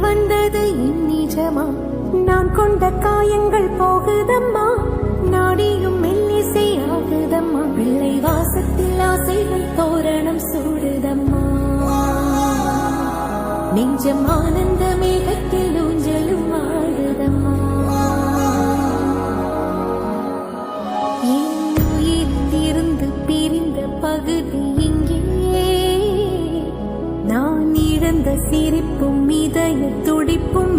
வந்தது என் நிஜமா? நான் கொண்ட காயங்கள் போகுதம்மா, நாடியும் மெல்லிசை ஆகுதம்மா. பிள்ளை வாசத்தில் ஆசைகள் தோரணம் சூடுதம்மா. நெஞ்சம் ஆனந்த மேகத்தில் ஊஞ்சலும் ஆடுதம்மா. என் உயிரிலிருந்து பிரிந்த பகுதி இங்கே, நான் இழந்த சிரிப்பும் இதய துடிப்பும்